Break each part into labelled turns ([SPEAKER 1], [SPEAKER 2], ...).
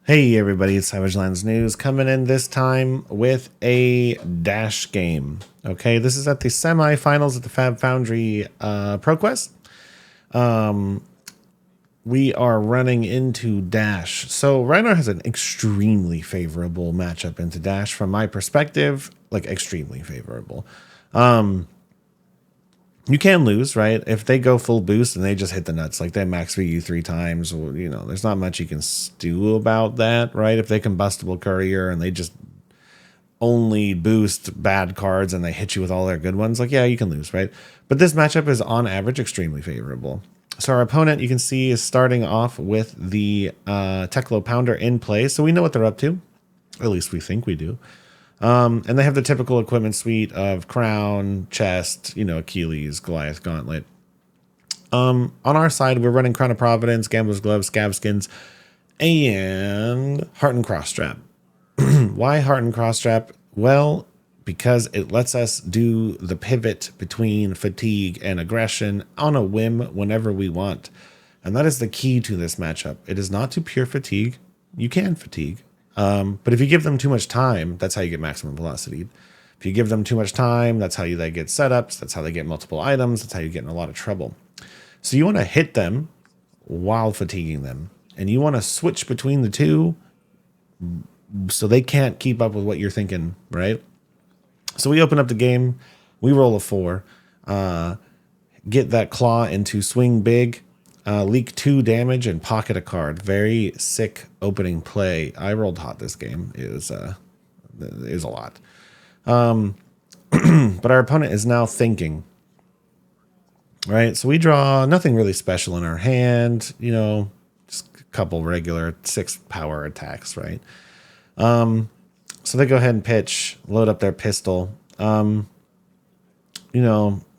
[SPEAKER 1] Hey everybody, it's savagelandsnews coming in this time with a Dash game. Okay, this is at the semifinals at the FaBFoundry Proquest. We are running into Dash. So Rhinar has an extremely favorable matchup into Dash from my perspective, like extremely favorable. You can lose, right? If they go full boost and they just hit the nuts, like they max VU 3 times, there's not much you can do about that, right? If they combustible courier and they just only boost bad cards and they hit you with all their good ones, like, yeah, you can lose, right? But this matchup is on average extremely favorable. So our opponent, you can see, is starting off with the Teclo Pounder in play. So we know what they're up to. At least we think we do. And they have the typical equipment suite of crown, chest, Achilles, Goliath, gauntlet. On our side, we're running Crown of Providence, Gambler's Gloves, Scab Skins, and Heart and Cross Strap. Why Heart and Cross Strap? Well, because it lets us do the pivot between fatigue and aggression on a whim whenever we want. And that is the key to this matchup. It is not to pure fatigue. You can fatigue. But if you give them too much time, that's how you get maximum velocity. If you give them too much time, that's how they get setups. That's how they get multiple items. That's how you get in a lot of trouble. So you want to hit them while fatiguing them. And you want to switch between the two so they can't keep up with what you're thinking, right? So we open up the game. We roll a 4. Get that claw into swing big. Leak 2 damage and pocket a card. Very sick opening play. I rolled hot this game. It was a lot. But our opponent is now thinking. Right? So we draw nothing really special in our hand. Just a couple regular 6 power attacks, right? So they go ahead and pitch, load up their pistol.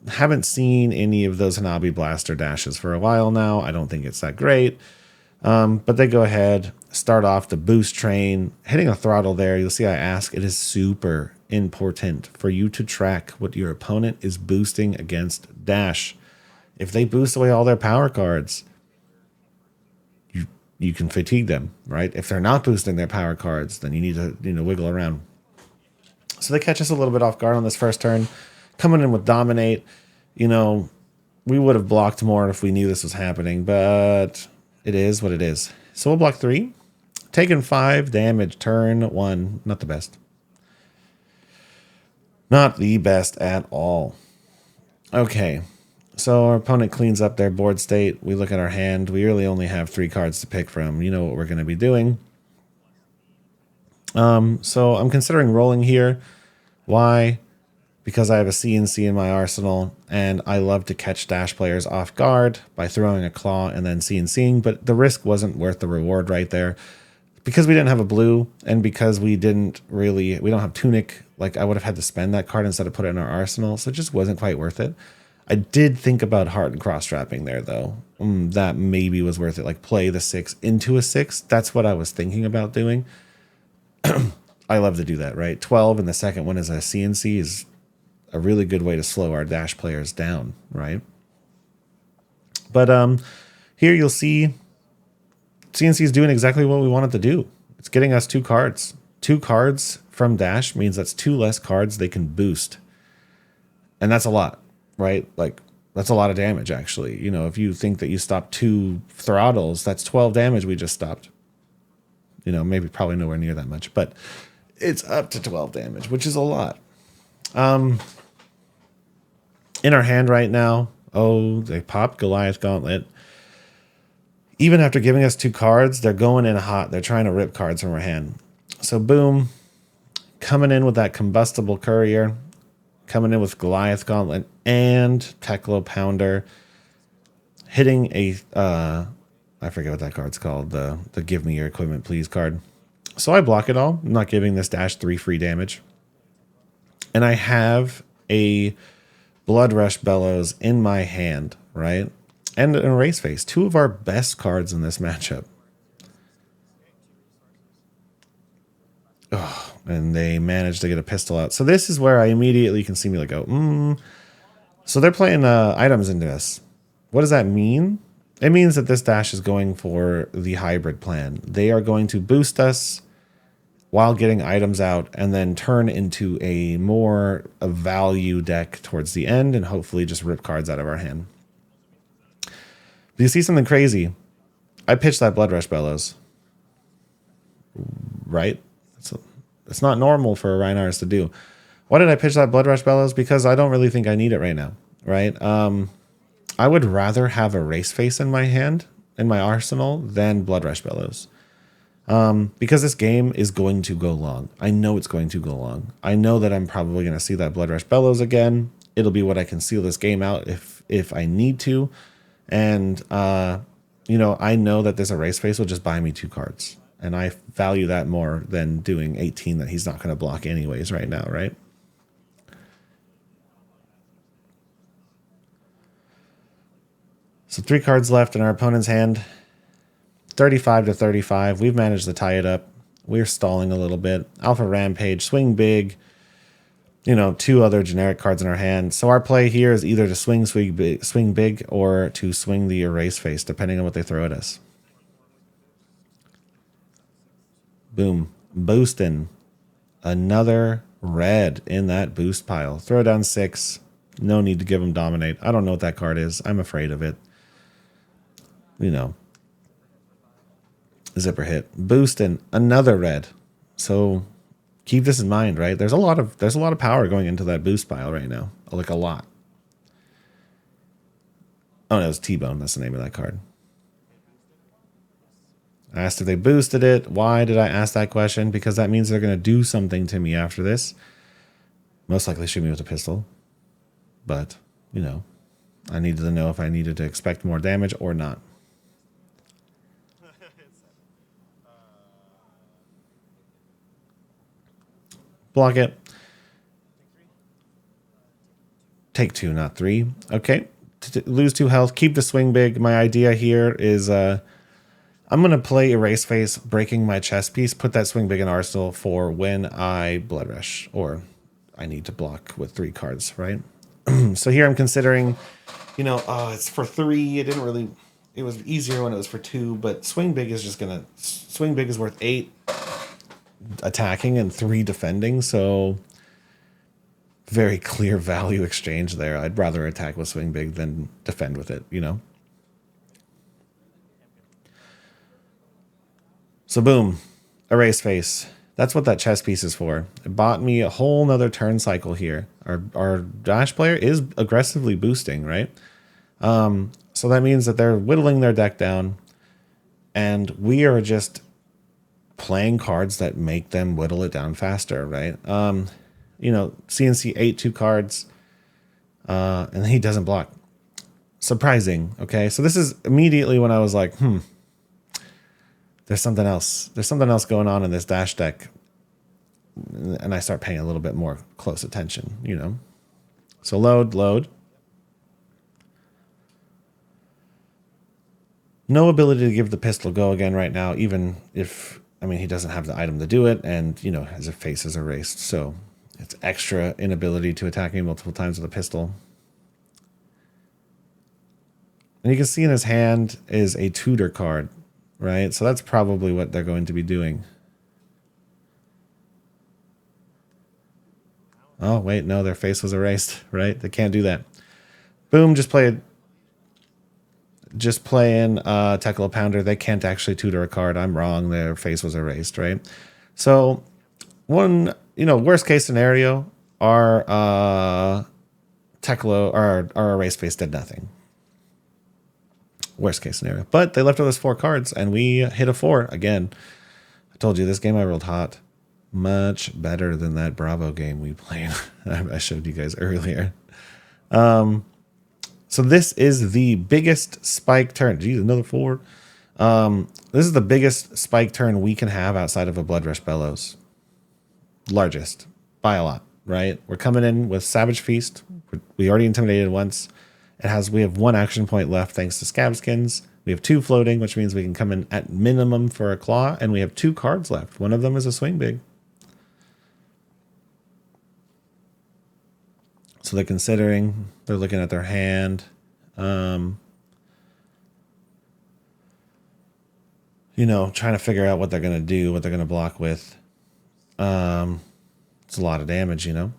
[SPEAKER 1] Haven't seen any of those Hanabi Blaster dashes for a while now. I don't think it's that great. But they go ahead, start off the boost train, hitting a throttle there. You'll see I ask, it is super important for you to track what your opponent is boosting against Dash. If they boost away all their power cards, you can fatigue them, right? If they're not boosting their power cards, then you need to wiggle around. So they catch us a little bit off guard on this first turn. Coming in with Dominate, we would have blocked more if we knew this was happening, but it is what it is. So we'll block 3. Taking 5 damage, turn 1. Not the best. Not the best at all. Okay, so our opponent cleans up their board state. We look at our hand. We really only have 3 cards to pick from. You know what we're going to be doing. So I'm considering rolling here. Why? Because I have a CNC in my arsenal, and I love to catch Dash players off guard by throwing a claw and then CNCing, but the risk wasn't worth the reward right there. Because we didn't have a blue, and because we don't have Tunic, like I would have had to spend that card instead of put it in our arsenal, so it just wasn't quite worth it. I did think about Heart and cross-strapping there, though. That maybe was worth it, like play the 6 into a 6. That's what I was thinking about doing. I love to do that, right? 12 and the second one is a CNC is a really good way to slow our Dash players down, right? But here you'll see CNC is doing exactly what we want it to do. It's getting us 2 cards. 2 cards from Dash means that's 2 less cards they can boost. And that's a lot, right? Like, that's a lot of damage, actually. If you think that you stopped 2 throttles, that's 12 damage we just stopped. Maybe probably nowhere near that much, but it's up to 12 damage, which is a lot. In our hand right now, they pop Goliath Gauntlet. Even after giving us 2 cards, they're going in hot. They're trying to rip cards from our hand. So boom, coming in with that Combustible Courier, coming in with Goliath Gauntlet and Teclo Pounder, hitting a, I forget what that card's called, the Give Me Your Equipment Please card. So I block it all. I'm not giving this Dash 3 free damage. And I have a Blood Rush Bellows in my hand, right? And an Erase Face, 2 of our best cards in this matchup. Oh, and they managed to get a pistol out. So this is where I immediately can see me like, So they're playing items into us. What does that mean? It means that this dash is going for the hybrid plan. They are going to boost us while getting items out and then turn into a value deck towards the end and hopefully just rip cards out of our hand. Do you see something crazy? I pitched that Blood Rush Bellows. Right? It's not normal for a Rhinars to do. Why did I pitch that Blood Rush Bellows? Because I don't really think I need it right now. Right? I would rather have a Race Face in my hand, in my arsenal, than Blood Rush Bellows. Because this game is going to go long. I know it's going to go long. I know that I'm probably going to see that Blood Rush Bellows again. It'll be what I can seal this game out if I need to. And, you know, I know that this Erase Face will just buy me 2 cards. And I value that more than doing 18 that he's not going to block anyways right now, right? So 3 cards left in our opponent's hand. 35 to 35. We've managed to tie it up. We're stalling a little bit. Alpha Rampage, swing big. You know, 2 other generic cards in our hand. So our play here is either to swing big, or to swing the Erase Face, depending on what they throw at us. Boom. Boosting. Another red in that boost pile. Throw down 6. No need to give him Dominate. I don't know what that card is. I'm afraid of it. You know. Zipper hit. Boosting. Another red. So keep this in mind, right? There's a lot of power going into that boost pile right now. Like a lot. Oh no, it's T-Bone. That's the name of that card. I asked if they boosted it. Why did I ask that question? Because that means they're going to do something to me after this. Most likely shoot me with a pistol. But, you know, I needed to know if I needed to expect more damage or not. Block it. Take 2, not 3. Okay. Lose 2 health. Keep the swing big. My idea here is... I'm going to play Erase Face, breaking my chess piece, put that swing big in Arsenal for when I Blood Rush, or I need to block with 3 cards, right? So here I'm considering, you know, it's for 3. It was easier when it was for 2, but swing big is worth 8 attacking and 3 defending, so very clear value exchange there. I'd rather attack with swing big than defend with it, you know? So boom, Erase Face. That's what that chess piece is for. It bought me a whole nother turn cycle here. Our Dash player is aggressively boosting, right? So that means that they're whittling their deck down, and we are just playing cards that make them whittle it down faster, right? You know, CNC 8 2 cards, and he doesn't block. Surprising, okay? So this is immediately when I was like, there's something else. There's something else going on in this Dash deck. And I start paying a little bit more close attention, you know. So load. No ability to give the pistol go again right now, even if, I mean, he doesn't have the item to do it, and, you know, his face is erased. So it's extra inability to attack me multiple times with a pistol. And you can see in his hand is a tutor card. Right, so that's probably what they're going to be doing. Oh, wait, no, their face was erased, right? They can't do that. Boom, just playing Tekla Pounder. They can't actually tutor a card. I'm wrong. Their face was erased, right? So, one, you know, worst case scenario, our Tekla, our erase face did nothing. Worst case scenario. But they left with us 4 cards, and we hit a 4 again. I told you, this game I rolled hot. Much better than that Bravo game we played. I showed you guys earlier. So this is the biggest spike turn. Geez, another 4. This is the biggest spike turn we can have outside of a Blood Rush Bellows. Largest. By a lot, right? We're coming in with Savage Feast. We already intimidated once. We have 1 action point left thanks to Scab Skins. We have 2 floating, which means we can come in at minimum for a claw, and we have 2 cards left. One of them is a swing big. So they're considering, they're looking at their hand. you know, trying to figure out what they're going to do, what they're going to block with. It's a lot of damage, you know.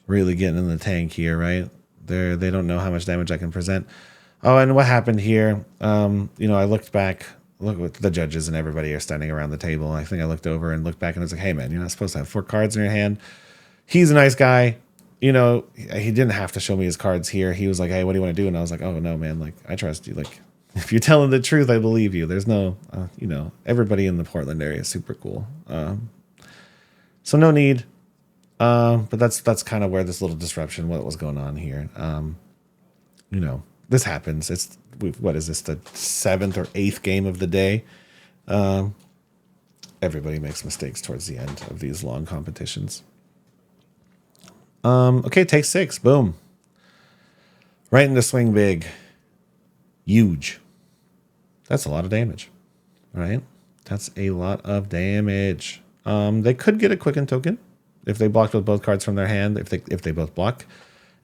[SPEAKER 1] Really getting in the tank here, right? They don't know how much damage I can present. Oh, and what happened here? You know, I looked back. Look, what the judges and everybody are standing around the table. I think I looked over and looked back and I was like, "Hey, man, you're not supposed to have 4 cards in your hand." He's a nice guy. You know, he didn't have to show me his cards here. He was like, "Hey, what do you want to do?" And I was like, "Oh no, man! Like, I trust you. Like, if you're telling the truth, I believe you." There's no, you know, everybody in the Portland area is super cool. So no need. But that's kind of where this little disruption, what was going on here. You know, this happens. What is this, the 7th or 8th game of the day? Everybody makes mistakes towards the end of these long competitions. Okay, take 6. Boom. Right into swing big. Huge. That's a lot of damage, right? That's a lot of damage. They could get a quicken token if they blocked with both cards from their hand, if they both block,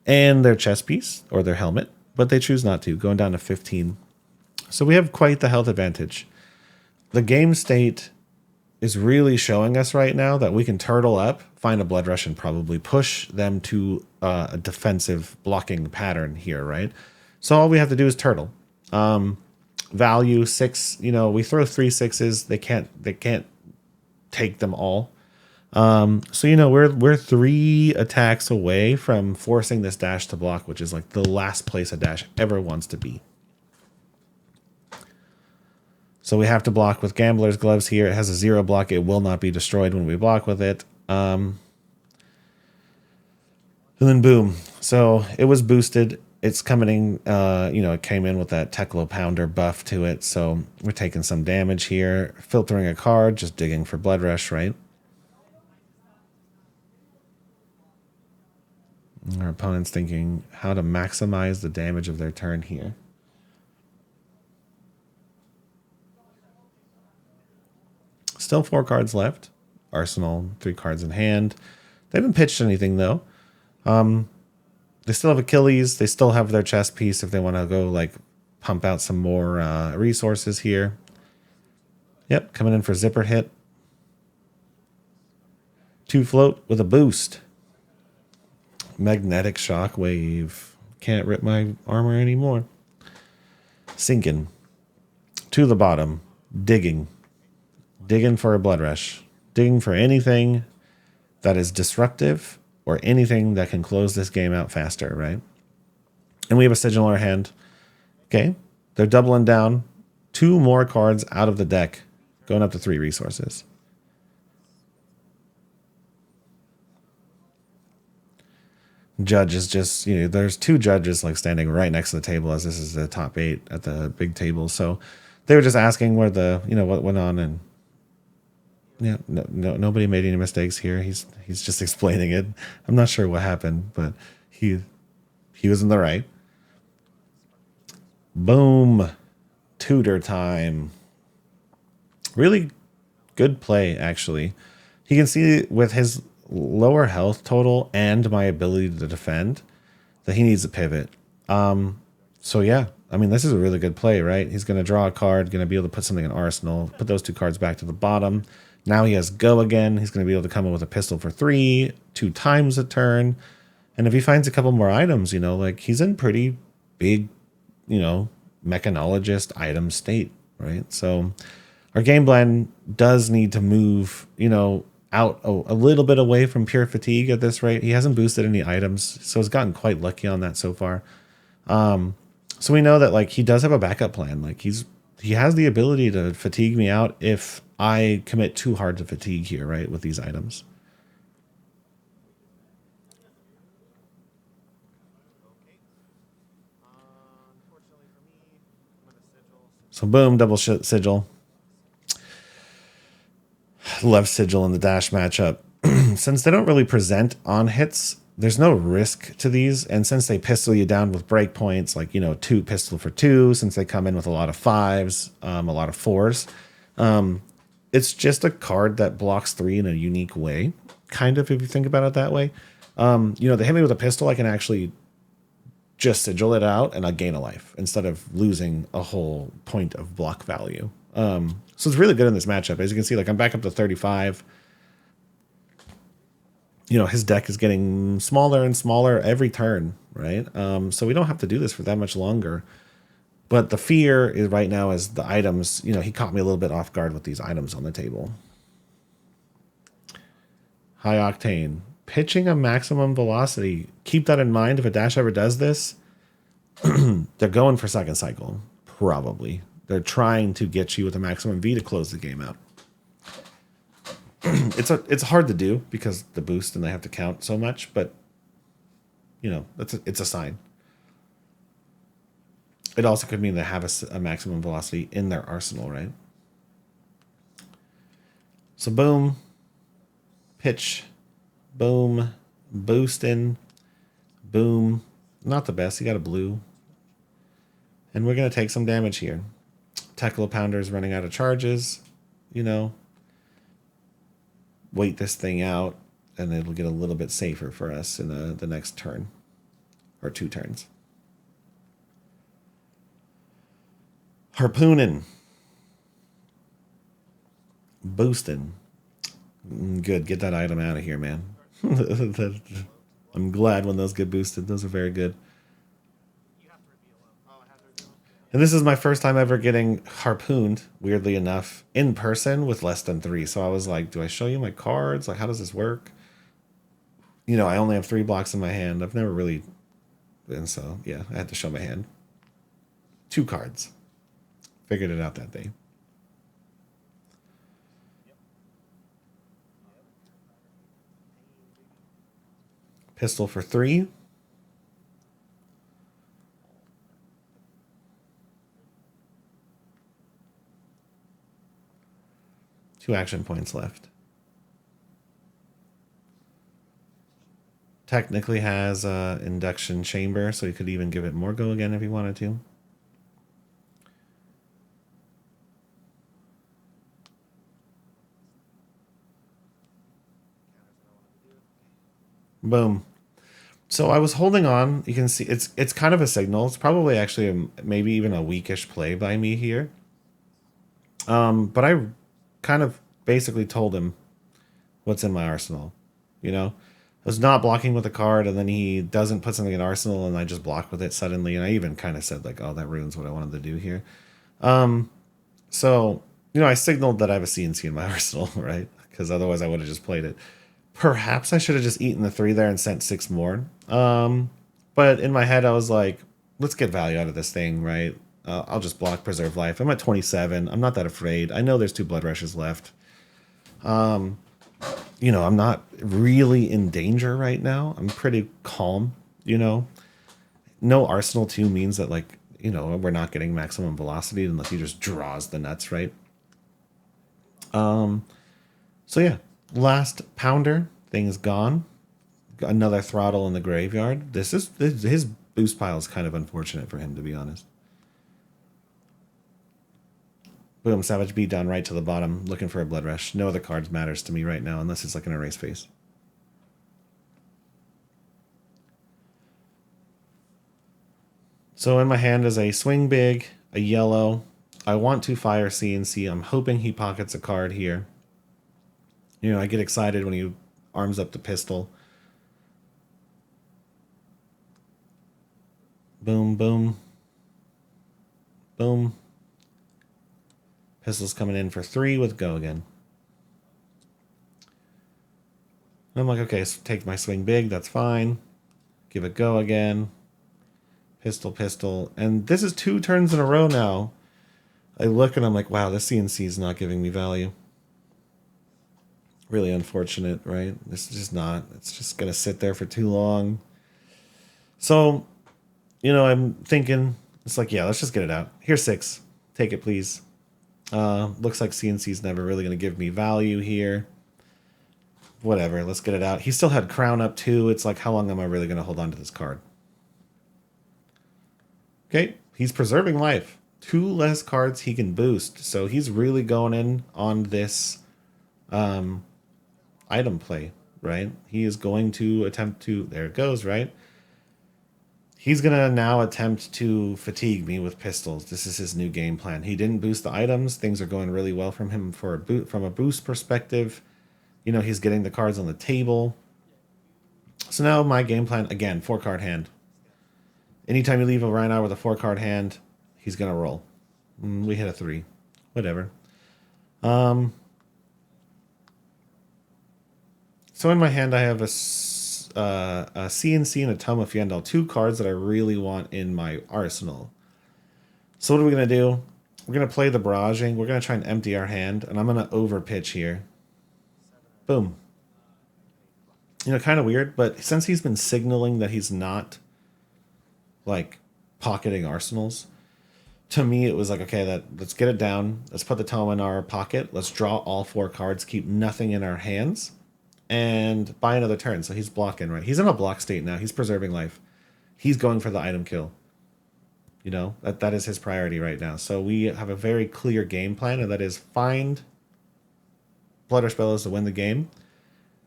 [SPEAKER 1] and their chess piece or their helmet, but they choose not to, going down to 15. So we have quite the health advantage. The game state is really showing us right now that we can turtle up, find a blood rush, and probably push them to a defensive blocking pattern here, right? So all we have to do is turtle. Value 6, you know, we throw 3 6s. They can't take them all. So, you know, we're 3 attacks away from forcing this dash to block, which is like the last place a dash ever wants to be. So we have to block with Gambler's Gloves here. It has a 0 block. It will not be destroyed when we block with it. And then boom. So it was boosted. It's coming in, you know, it came in with that Teklo Pounder buff to it. So we're taking some damage here. Filtering a card, just digging for Blood Rush, right? Our opponent's thinking how to maximize the damage of their turn here. Still 4 cards left. Arsenal, 3 cards in hand. They haven't pitched anything, though. They still have Achilles. They still have their chess piece if they want to go, like, pump out some more resources here. Yep, coming in for zipper hit. 2 float with a boost. Magnetic shockwave. Can't rip my armor anymore. Sinking. To the bottom. Digging. Digging for a blood rush. Digging for anything that is disruptive or anything that can close this game out faster, right? And we have a sigil in our hand. Okay. They're doubling down. 2 more cards out of the deck. Going up to 3 resources. Judge is just, you know, there's 2 judges like standing right next to the table, as this is the top 8 at the big table. So they were just asking where the, you know, what went on, and yeah, nobody made any mistakes here. He's just explaining it. I'm not sure what happened, but he was in the right. Boom. Tutor time. Really good play, actually. You can see with his lower health total and my ability to defend that he needs a pivot. So yeah, I mean, this is a really good play, right? He's going to draw a card, going to be able to put something in Arsenal, put those 2 cards back to the bottom. Now he has go again. He's going to be able to come in with a pistol for 3, 2 times a turn. And if he finds a couple more items, you know, like he's in pretty big, you know, mechanologist item state, right? So our game plan does need to move, you know, out a little bit away from pure fatigue at this rate. He hasn't boosted any items, so he's gotten quite lucky on that so far. So we know that like he does have a backup plan. Like he has the ability to fatigue me out if I commit too hard to fatigue here, right, with these items. So boom, double sigil. Love sigil in the dash matchup. Since they don't really present on hits, there's no risk to these. And since they pistol you down with breakpoints, like, you know, 2 pistol for 2, since they come in with a lot of 5s, a lot of 4s, it's just a card that blocks 3 in a unique way, kind of, if you think about it that way. You know, they hit me with a pistol, I can actually just sigil it out and I gain a life instead of losing a whole point of block value. So it's really good in this matchup. As you can see, like I'm back up to 35. You know, his deck is getting smaller and smaller every turn, right? So we don't have to do this for that much longer. But the fear is right now is the items. You know, he caught me a little bit off guard with these items on the table. High octane. Pitching a maximum velocity. Keep that in mind. If a dash ever does this, they're going for second cycle. Probably. They're trying to get you with a maximum V to close the game out. It's hard to do because the boost and they have to count so much, but you know, it's a sign. It also could mean they have a maximum velocity in their arsenal, right? So boom, pitch, boom, boost in, boom. Not the best. He got a blue. And we're going to take some damage here. Tekla Pounder is running out of charges. You know, wait this thing out, and it'll get a little bit safer for us in the next turn. Or 2 turns. Harpooning. Boosting. Good. Get that item out of here, man. I'm glad when those get boosted. Those are very good. And this is my first time ever getting harpooned, weirdly enough, in person with less than 3. So I was like, do I show you my cards? Like, how does this work? You know, I only have 3 blocks in my hand. I've never really... And so, yeah, I had to show my hand. 2 cards. Figured it out that day. Pistol for 3. Two action points left. Technically has a induction chamber, so he could even give it more go again if he wanted to. Boom. So I was holding on. You can see it's kind of a signal. It's probably actually maybe even a weakish play by me here. But I kind of basically told him what's in my arsenal. You know, I was not blocking with a card, and then he doesn't put something in arsenal, and I just block with it suddenly. And I even kind of said like, "Oh, that ruins what I wanted to do here." So you know, I signaled that I have a CNC in my arsenal, right? Because otherwise I would have just played it. Perhaps I should have just eaten the 3 there and sent 6 more. But in my head, I was like, let's get value out of this thing, right? I'll just block, preserve life. I'm at 27. I'm not that afraid. I know there's 2 blood rushes left. You know, I'm not really in danger right now. I'm pretty calm, you know. No Arsenal 2 means that, like, you know, we're not getting maximum velocity unless he just draws the nuts, right? So yeah. Last pounder, thing's gone. Another throttle in the graveyard. His boost pile is kind of unfortunate for him, to be honest. Boom, Savage beat down right to the bottom, looking for a blood rush. No other cards matters to me right now, unless it's like an erase face. So in my hand is a swing big, a yellow. I want to fire CNC. I'm hoping he pockets a card here. You know, I get excited when he arms up the pistol. Boom, boom. Boom. Pistol's coming in for 3 with go again. And I'm like, okay, so take my swing big, that's fine. Give it go again. Pistol, pistol. And this is 2 turns in a row now. I look and I'm like, wow, this CNC is not giving me value. Really unfortunate, right? This is just not. It's just going to sit there for too long. So, you know, I'm thinking, it's like, yeah, let's just get it out. Here's 6. Take it, please. Looks like CNC's never really going to give me value here. Whatever, let's get it out. He still had crown up too. It's like, how long am I really going to hold on to this card? Okay, he's preserving life. 2 less cards he can boost. So he's really going in on this item play. right? He is going to attempt to, there it goes, right? He's going to now attempt to fatigue me with pistols. This is his new game plan. He didn't boost the items. Things are going really well from him for from a boost perspective. You know, he's getting the cards on the table. So now my game plan, again, 4-card hand. Anytime you leave a Rhinar with a 4-card hand, he's going to roll. We hit a 3. Whatever. So in my hand, I have a CNC and a Tome of Fiendal, 2 cards that I really want in my arsenal. So what are we going to do? We're going to play the barraging. We're going to try and empty our hand, and I'm going to overpitch here. Boom. You know, kind of weird, but since he's been signaling that he's not, like, pocketing arsenals, to me it was like, okay, let's get it down. Let's put the Tome in our pocket. Let's draw all 4 cards, keep nothing in our hands, and buy another turn. So he's blocking, right? He's in a block state now. He's preserving life. He's going for the item kill. You know, that is his priority right now. So we have a very clear game plan, and that is find Blood Rush Bellows to win the game,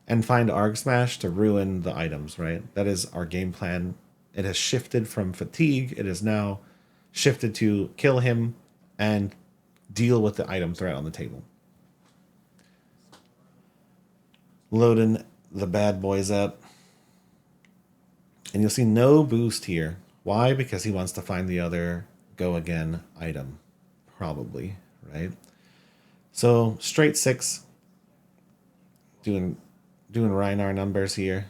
[SPEAKER 1] and find Arg Smash to ruin the items, right? That is our game plan. It has shifted from fatigue. It is now shifted to kill him and deal with the item threat on the table. Loading the bad boys up. And you'll see no boost here. Why? Because he wants to find the other go again item. Probably, right? So straight 6. Doing Rhinar numbers here.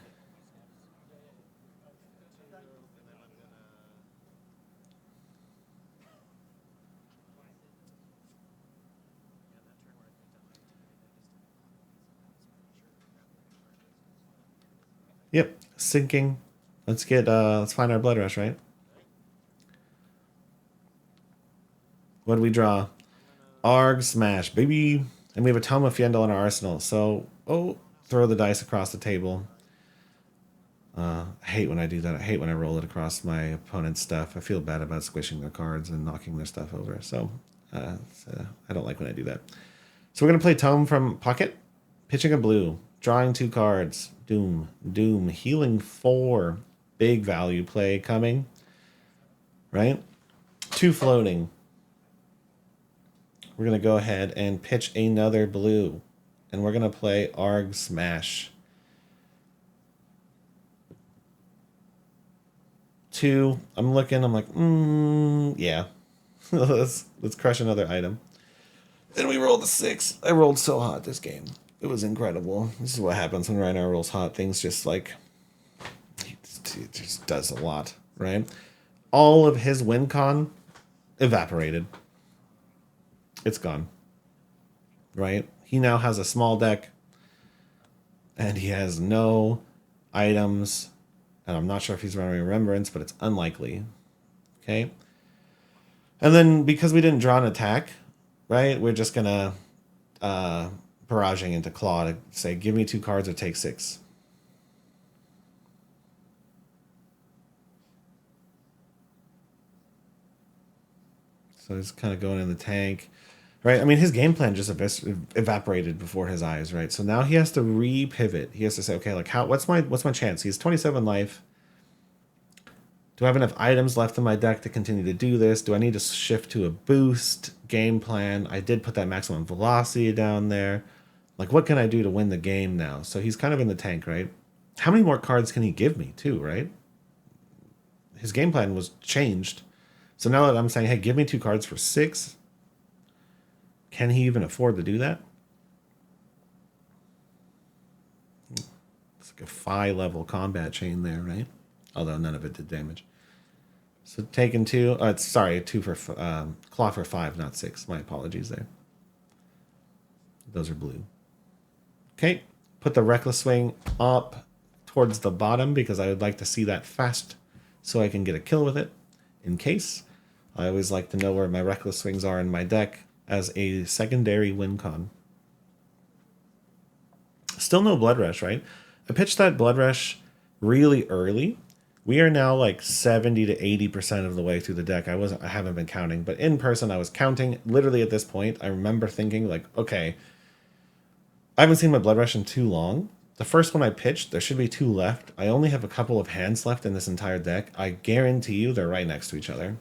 [SPEAKER 1] Yep, sinking. Let's find our Blood Rush, right? What do we draw? Arg Smash, baby. And we have a Tome of Fiendal in our arsenal. So, throw the dice across the table. I hate when I do that. I hate when I roll it across my opponent's stuff. I feel bad about squishing their cards and knocking their stuff over. So, I don't like when I do that. So we're going to play Tome from pocket. Pitching a blue. Drawing 2 cards. Doom. Healing 4. Big value play coming. Right? 2 floating. We're going to go ahead and pitch another blue. And we're going to play Arg Smash. 2. I'm looking. I'm like, yeah. let's crush another item. And we rolled a 6. I rolled so hot this game. It was incredible. This is what happens when Rhinar rolls hot. Things just like, he just does a lot, right? All of his win con evaporated. It's gone. Right? He now has a small deck. And he has no items. And I'm not sure if he's running Remembrance, but it's unlikely. Okay? And then because we didn't draw an attack, right? We're just going to barraging into Claw to say, give me 2 cards or take 6. So he's kind of going in the tank, right? I mean, his game plan just evaporated before his eyes, right? So now he has to re-pivot. He has to say, okay, like what's my chance? He has 27 life. Do I have enough items left in my deck to continue to do this? Do I need to shift to a boost game plan? I did put that maximum velocity down there. Like, what can I do to win the game now? So he's kind of in the tank, right? How many more cards can he give me, too, right? His game plan was changed. So now that I'm saying, hey, give me 2 cards for 6, can he even afford to do that? It's like a 5-level combat chain there, right? Although none of it did damage. So taking 2, sorry, 2 for Claw for 5, not 6. My apologies there. Those are blue. Okay, put the Reckless Swing up towards the bottom because I would like to see that fast so I can get a kill with it in case. I always like to know where my Reckless Swings are in my deck as a secondary win con. Still no Blood Rush, right? I pitched that Blood Rush really early. We are now like 70 to 80% of the way through the deck. I haven't been counting, but in person I was counting. Literally at this point, I remember thinking like, okay, I haven't seen my Blood Rush in too long. The first one I pitched, there should be 2 left. I only have a couple of hands left in this entire deck. I guarantee you they're right next to each other.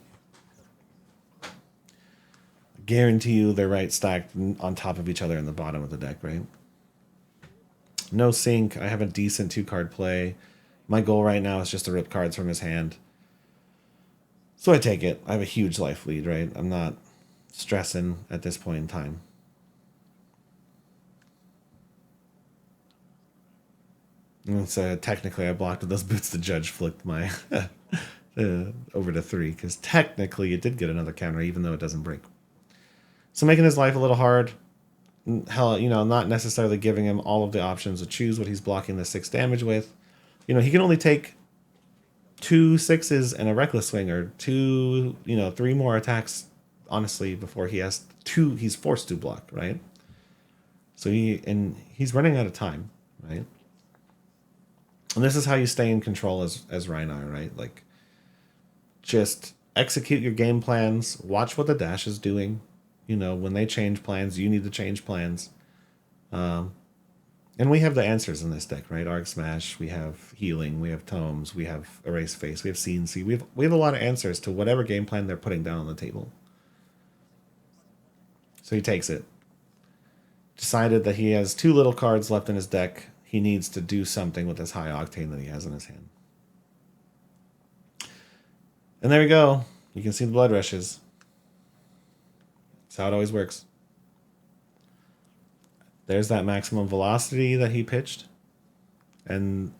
[SPEAKER 1] Guarantee you they're right stacked on top of each other in the bottom of the deck, right? No sync. I have a decent 2-card play. My goal right now is just to rip cards from his hand. So I take it. I have a huge life lead, right? I'm not stressing at this point in time. And so technically I blocked with those boots. The judge flicked my over to 3 because technically it did get another counter even though it doesn't break. So making his life a little hard. Hell, you know, not necessarily giving him all of the options to choose what he's blocking the 6 damage with. You know, he can only take 2 6s and a reckless swing, or 2, you know, 3 more attacks, honestly, before he has 2, he's forced to block, right? So he's running out of time, right? And this is how you stay in control as Rhinar, right? Like, just execute your game plans, watch what the dash is doing. You know, when they change plans, you need to change plans. And we have the answers in this deck, right? Arc Smash, we have Healing, we have Tomes, we have Erase Face, we have CNC. We have a lot of answers to whatever game plan they're putting down on the table. So he takes it. Decided that he has 2 little cards left in his deck. He needs to do something with this high octane that he has in his hand. And there we go. You can see the blood rushes. That's how it always works. There's that maximum velocity that he pitched. And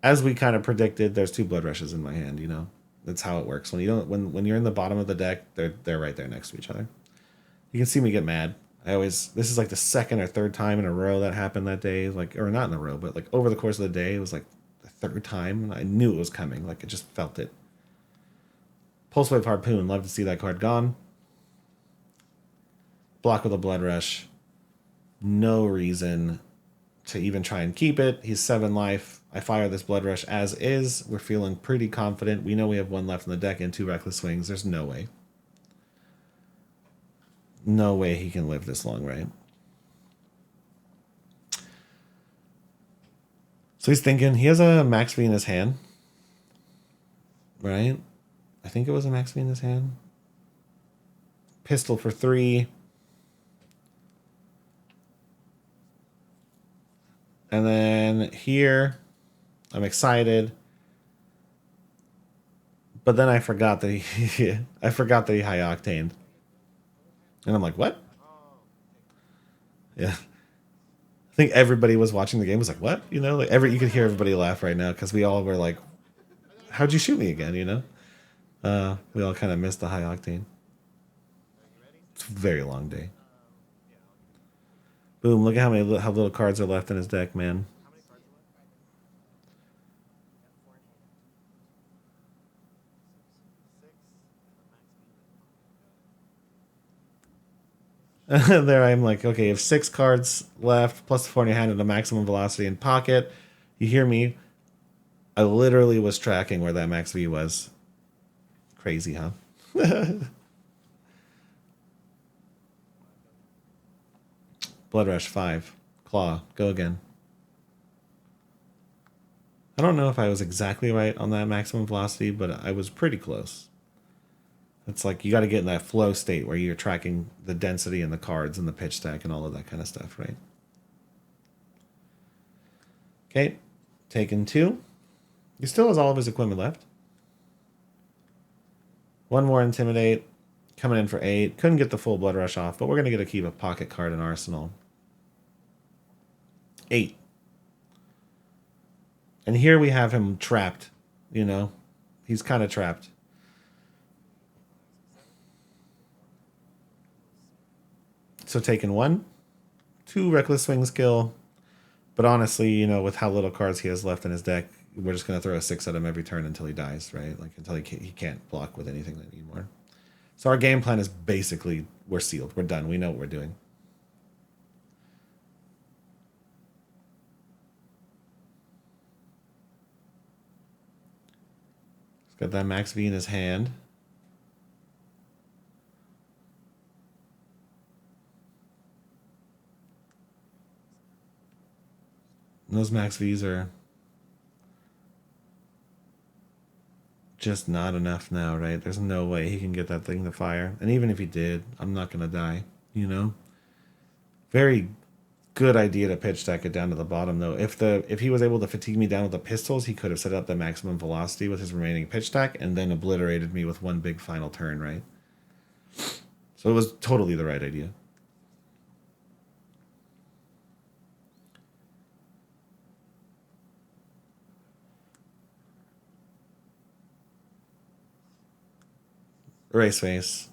[SPEAKER 1] as we kind of predicted, there's 2 blood rushes in my hand, you know. That's how it works. When you don't when you're in the bottom of the deck, they're right there next to each other. You can see me get mad. This is like the 2nd or 3rd time in a row that happened that day, like, or not in a row, but like over the course of the day, it was like the 3rd time, and I knew it was coming. Like, I just felt it. Pulse Wave Harpoon, love to see that card gone. Block with a Blood Rush. No reason to even try and keep it. He's 7 life. I fire this Blood Rush as is. We're feeling pretty confident. We know we have 1 left in the deck and 2 Reckless Swings. There's no way. No way he can live this long, right? So he's thinking, he has a Max V in his hand. Right? I think it was a Max V in his hand. Pistol for 3. And then here, I'm excited. But then I forgot that he high octaned. And I'm like, what? Yeah. I think everybody was watching the game was like, what? You know, like you could hear everybody laugh right now because we all were like, how'd you shoot me again, you know? We all kind of missed the high octane. It's a very long day. Boom, look at how little cards are left in his deck, man. There I'm like, okay, you have 6 cards left, plus the 4 in your hand and a maximum velocity in pocket. You hear me? I literally was tracking where that max V was. Crazy, huh? Blood Rush 5. Claw. Go again. I don't know if I was exactly right on that maximum velocity, but I was pretty close. It's like you got to get in that flow state where you're tracking the density and the cards and the pitch stack and all of that kind of stuff, right? Okay, taken 2. He still has all of his equipment left. 1 more Intimidate. Coming in for 8. Couldn't get the full Blood Rush off, but we're going to get to keep a pocket card in Arsenal. 8. And here we have him trapped, you know? He's kind of trapped. So taking 1. 2 Reckless Swing skill. But honestly, you know, with how little cards he has left in his deck, we're just going to throw a 6 at him every turn until he dies, right? Like, until he can't block with anything anymore. So our game plan is basically, we're sealed. We're done. We know what we're doing. He's got that Max V in his hand. those max Vs are just not enough now, right? There's no way he can get that thing to fire. And even if he did, I'm not going to die, you know? Very good idea to pitch stack it down to the bottom, though. If he was able to fatigue me down with the pistols, he could have set up the maximum velocity with his remaining pitch stack and then obliterated me with one big final turn, right? So it was totally the right idea. Erase face.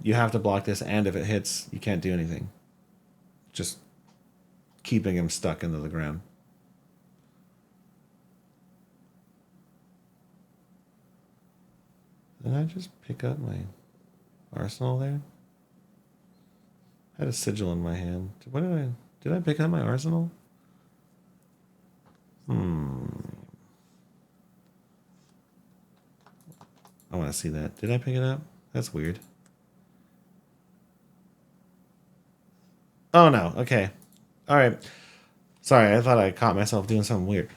[SPEAKER 1] You have to block this, and if it hits, you can't do anything. Just keeping him stuck into the ground. Did I just pick up my arsenal there? I had a sigil in my hand. Did I pick up my arsenal? I want to see that. Did I pick it up? That's weird. Oh no, okay. Alright. Sorry, I thought I caught myself doing something weird.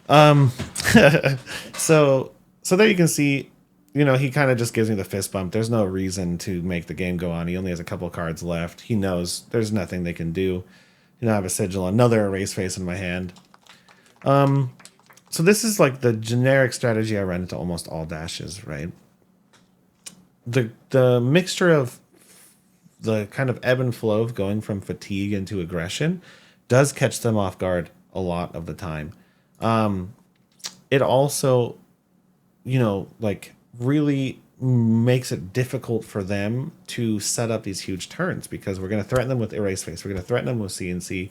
[SPEAKER 1] So there you can see, you know, he kind of just gives me the fist bump. There's no reason to make the game go on. He only has a couple cards left. He knows there's nothing they can do. You know, I have a sigil, another erase face in my hand. So this is like the generic strategy I run into almost all dashes, right? The mixture of the kind of ebb and flow of going from fatigue into aggression does catch them off guard a lot of the time. It also, you know, like really makes it difficult for them to set up these huge turns because we're going to threaten them with erase face. We're going to threaten them with CNC.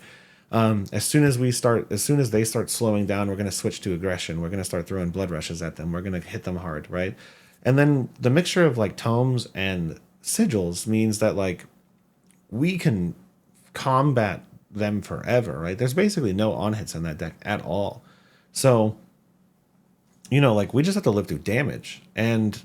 [SPEAKER 1] As soon as they start slowing down, we're going to switch to aggression. We're going to start throwing blood rushes at them. We're going to hit them hard, right? And then the mixture of like tomes and sigils means that like we can combat them forever, right? There's basically no on hits in that deck at all. So, you know, like we just have to live through damage. And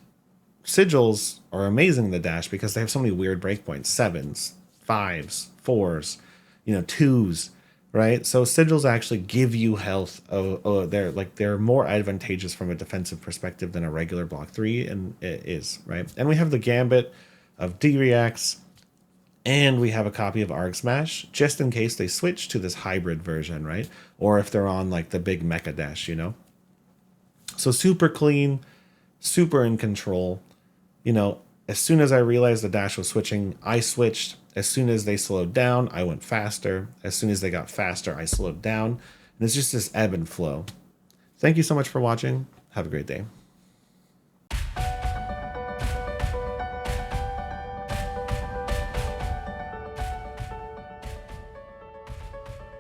[SPEAKER 1] sigils are amazing in the dash because they have so many weird breakpoints, 7s, 5s, 4s, you know, 2s, right? So sigils actually give you health. They're more advantageous from a defensive perspective than a regular block 3, and it is, right? And we have the gambit of D-Reacts, and we have a copy of Arg Smash, just in case they switch to this hybrid version, right? Or if they're on like the big mecha dash, you know? So super clean, super in control. You know, as soon as I realized the dash was switching, I switched. As soon as they slowed down, I went faster. As soon as they got faster, I slowed down. And it's just this ebb and flow. Thank you so much for watching. Have a great day.